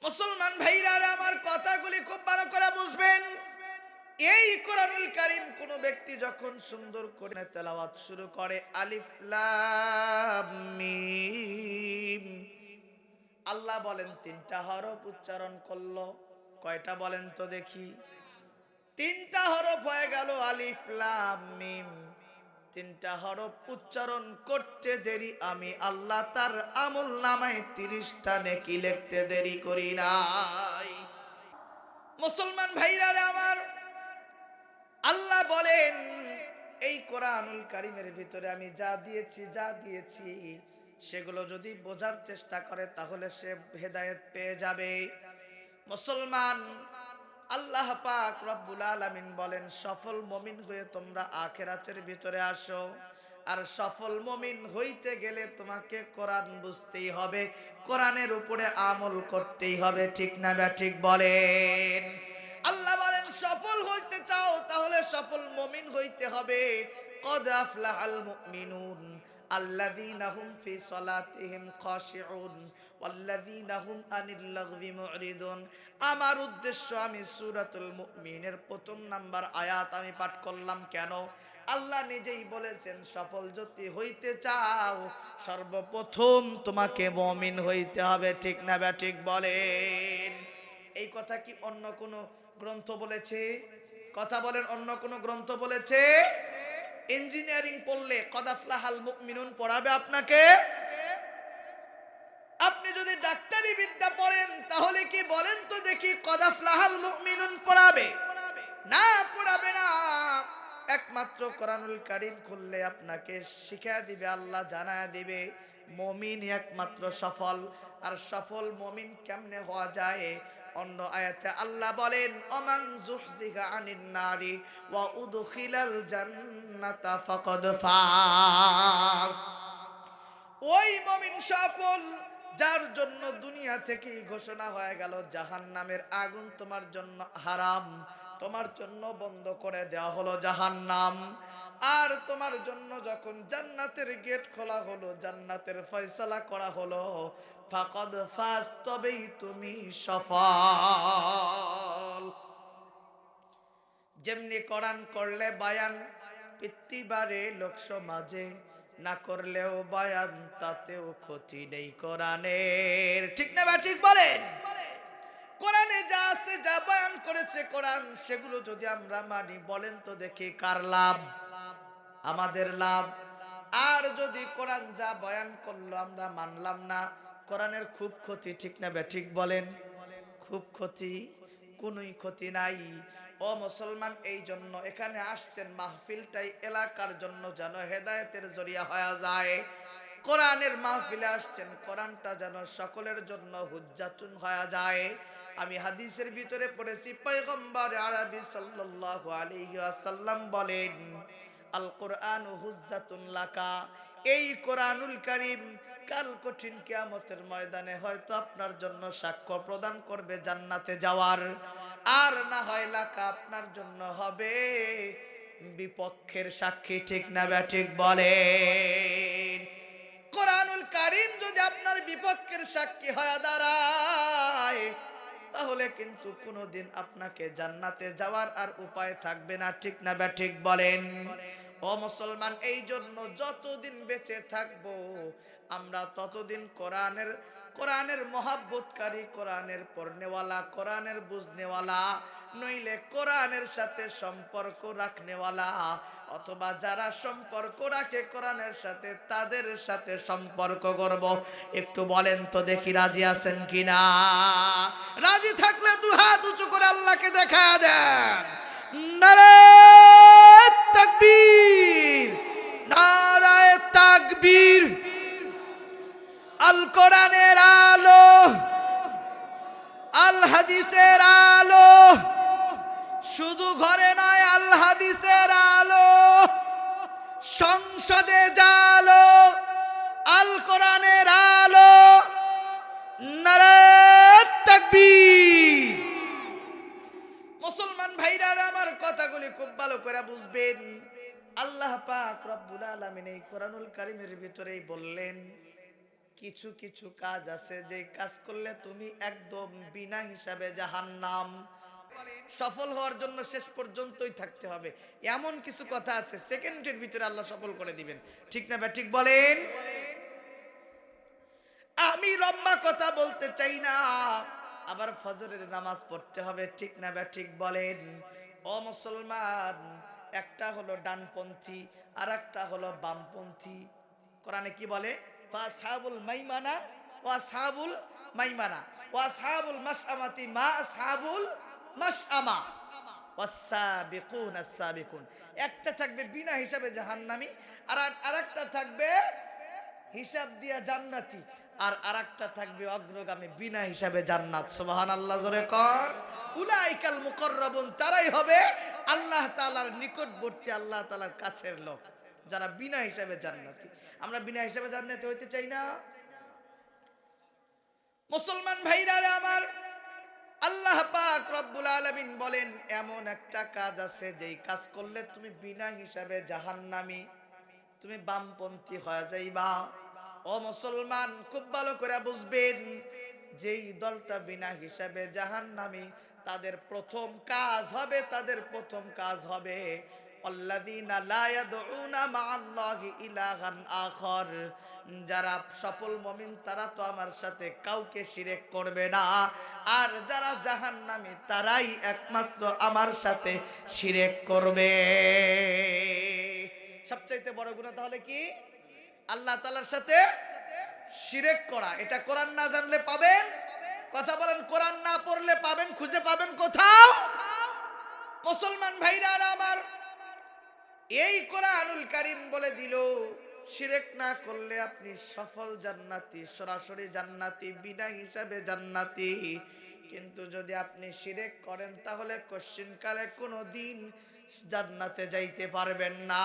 মুসলমান ভাইরা আমার কথাগুলি খুব ভালো করে বুঝবেন। এই কোরআনুল কারীম কোন ব্যক্তি যখন সুন্দর করে তেলাওয়াত শুরু করে, আলিফ লাম মিম, আল্লাহ বলেন তিনটা হরফ উচ্চারণ করলো। কয়টা বলেন তো দেখি? তিনটা হরফ হয়ে গেল, আলিফ লাম মিম। তিনটা হরফ উচ্চারণ করতে দেরি, আমি আল্লাহ তার আমল নামায় 30টা নেকি লিখতে দেরি করি নাই। মুসলমান ভাইরা আমার, আল্লাহ বলেন এই কোরআনুল কারীমের ভিতরে আমি যা দিয়েছি সেগুলো যদি বোঝার চেষ্টা করে তাহলে সে হেদায়েত পেয়ে যাবে। মুসলমান, আল্লাহ পাক রব্বুল আলামিন বলেন সফল মুমিন হয়ে তোমরা আখিরাতের ভিতরে আসো। আর সফল মুমিন হইতে গেলে তোমাকে কোরআন বুঝতেই হবে, কোরআনের উপরে আমল করতেই হবে। ঠিক না ঠিক বলেন? আল্লাহ বলেন সফল হইতে চাও তাহলে সফল মুমিন হইতে হবে। কদ আফলাহাল মুমিনুন আল্লাযীনা হুম ফি সালাতিহিম খাশিউন ওয়াল্লাযীনা হুম আনিল লাগবি মুরিদুন। আমার উদ্দেশ্য, আমি সূরাতুল মুমিনের প্রথম নাম্বার আয়াত আমি পাঠ করলাম কেন? আল্লাহ নিজেই বলেছেন সফল যদি হইতে চাও সর্বপ্রথম তোমাকে মুমিন হইতে হবে। ঠিক না ঠিক বলেন? এই কথা কি অন্য কোন গ্রন্থ বলেছে? কথা বলেন, অন্য কোন গ্রন্থ বলেছে? ইঞ্জিনিয়ারিং পড়লে কদ আফলাহাল মুমিনুন পড়াবে আপনাকে? আপনি যদি ডাক্তারি বিদ্যা পড়েন তাহলে কি বলেন তো দেখি কদ আফলাহাল মুমিনুন পড়াবে? না, পড়াবে না। একমাত্র কোরআনুল কারীম খুললে আপনাকে শিখিয়ে দিবে, আল্লাহ জানায় দিবে মুমিন একমাত্র সফল। আর সফল মুমিন কেমনে হওয়া যায়? অন্য আয়াতে আল্লাহ বলেন ওমান যুহজিহা আনিন নারি ওয়া উদখিলাল জান্নাতা ফাকাদ ফাজ। ওই মুমিন সফল যার জন্য দুনিয়া থেকেই ঘোষণা হয়ে গেল জাহান্নামের আগুন তোমার জন্য হারাম, তোমার জন্য বন্ধ করে দেওয়া হলো জাহান্নাম। আর তোমার জন্য যখন জান্নাতের গেট খোলা হলো, জান্নাতের ফয়সালা করা হলো, ফাকাদ ফাজ, তবেই তুমি সফল। যেমনি কোরআন করলে বায়ান প্রতিবারে লোক সমাজে, না করলেও বায়ান তাতেও ক্ষতি নেই কোরআনের। ঠিক না ঠিক বলেন? কোরআনে যা আছে, যা বয়ান করেছে কোরআন, সেগুলো যদি আমরা মানি, বলেন তো দেখি কার লাভ? আমাদের লাভ। আর যদি কোরআন যা বয়ান করলো আমরা মানলাম না, কোরআনের খুব ক্ষতি। ঠিক না ঠিক বলেন? খুব ক্ষতি, কোনোই ক্ষতি নাই। ও মুসলমান, এই জন্য এখানে আসছেন, মাহফিলটাই এলাকার জন্য যেন হেদায়েতের জরিয়া হয়ে যায়। কোরআনের মাহফিলে আসছেন, কোরআনটা যেন সকলের জন্য হুজ্জাতুন হয়ে যায়। আমি হাদিসের ভিতরে পড়েছি, পয়গম্বর আরবি সাল্লাল্লাহু আলাইহি ওয়াসাল্লাম বলেন আল কোরআনু হুজ্জাতুন লাকা। এই কোরআনুল কারীম কাল কঠিন কিয়ামতের ময়দানে হয়তো আপনার জন্য সাক্ষ্য প্রদান করবে জান্নাতে যাওয়ার, আর না হয় লাকা, আপনার জন্য হবে বিপক্ষের সাক্ষী। ঠিক না ঠিক বলেন? কোরআনুল কারীম যদি আপনার বিপক্ষের সাক্ষী হয়ে দাঁড়ায় তাহলে কিন্তু কোনোদিন আপনাকে জান্নাতে যাওয়ার আর উপায় থাকবে না। ঠিক না ঠিক বলেন? ও মুসলমান, এই জন্য যতদিন বেঁচে থাকবো আমরা ততদিন কোরআনের মহাব্বতকারী, কোরআনের পড়নেওয়ালা, কোরআনের বুঝনেওয়ালা, নইলে কোরআনের সাথে সম্পর্ক রাখনেওয়ালা, অথবা যারা সম্পর্ক রাখে কোরআনের সাথে তাদের সাথে সম্পর্ক করব। একটু বলেন তো দেখি রাজি আছেন কিনা? রাজি থাকলে দুই হাত উঁচু করে আল্লাহকে দেখা দেন। নারায়ে তাকবীর, নারায়ে তাকবীর। আল কোরআনের আলো, আল হাদিসের আলো, শুধু ঘরে নয়, আল হাদিসের আলো সংসদে জালো, আল কোরআনের আলো। নারায়ে তাকবীর। মুসলমান ভাইরা আমার কথাগুলি খুব ভালো করে বুঝবেন। আল্লাহ পাক রব্বুল আলামিন এই কোরআনুল কারীমের ভিতরেই বললেন কিছু কিছু কাজ আছে যে কাজ করলে তুমি একদম বিনা হিসাবে জাহান্নাম। সফল হওয়ার জন্য শেষ পর্যন্তই থাকতে হবে, এমন কিছু কথা আছে সেকেন্ডের ভিতরে আল্লাহ সফল করে দিবেন। ঠিক না ভাই ঠিক বলেন? আমি লম্বা কথা বলতে চাই না, আবার ফজরের নামাজ পড়তে হবে। ঠিক না ভাই ঠিক বলেন? ও মুসলমান, একটা হলো ডানপন্থী আর একটা হলো বামপন্থী। কোরআনে কি বলে? ফাসহাবুল মাইমানা ওয়া আসহাবুল মাইমানা ওয়া আসহাবুল মাশআমাতি মা আসহাবুল মাশআমা ওয়াস-সাবিকুন আস-সাবিকুন। একটা থাকবে বিনা হিসাবে জাহান্নামী, আর আরেকটা থাকবে হিসাব দিয়া জান্নাতি, আর আরেকটা থাকবে অগ্রগামী বিনা হিসাবে জান্নাত। সুবহানাল্লাহ, জোরে কর। উলাইকাল মুকাররাবুন, তারাই হবে আল্লাহ তাআলার নিকটবর্তী, আল্লাহ তাআলার কাছের লোক, যারা বিনা হিসাবে জান্নাতি। আমরা বিনা হিসাবে জান্নাতি হইতে চাই না। মুসলমান ভাইরা আমার, আল্লাহ পাক রব্বুল আলামিন বলেন এমন একটা কাজ আছে যেই কাজ করলে তুমি বিনা হিসাবে জাহান্নামী, তুমি বামপন্থী হয়ে যাইবা। ও মুসলমান, খুব ভালো করে বুঝবেন, যেই দলটা বিনা হিসাবে জাহান্নামী তাদের প্রথম কাজ হবে আল্লাযীনা লা ইয়াদউনা মা'আল্লাহি ইলাহান আখার। যারা সফল মুমিন তারা তো আমার সাথে কাউকে শিরক করবে না, আর যারা জাহান্নামী তারাই একমাত্র আমার সাথে শিরক করবে। সবচাইতে বড় গুনাহ তাহলে কি? আল্লাহ তাআলার সাথে শিরক করা। এটা কোরআন না জানলে পাবেন? কথা বলেন, কোরআন না পড়লে পাবেন? খুঁজে পাবেন কোথাও? মুসলমান ভাইরা আমার, এই কোরআনুল কারীম বলে দিল শিরক না করলে আপনি সফল জান্নাতি, সরাসরি জান্নাতি, বিনা হিসাবে জান্নাতি। কিন্তু যদি আপনি শিরক করেন তাহলে কশিনকালে কোনোদিন জান্নাতে যাইতে পারবেন না।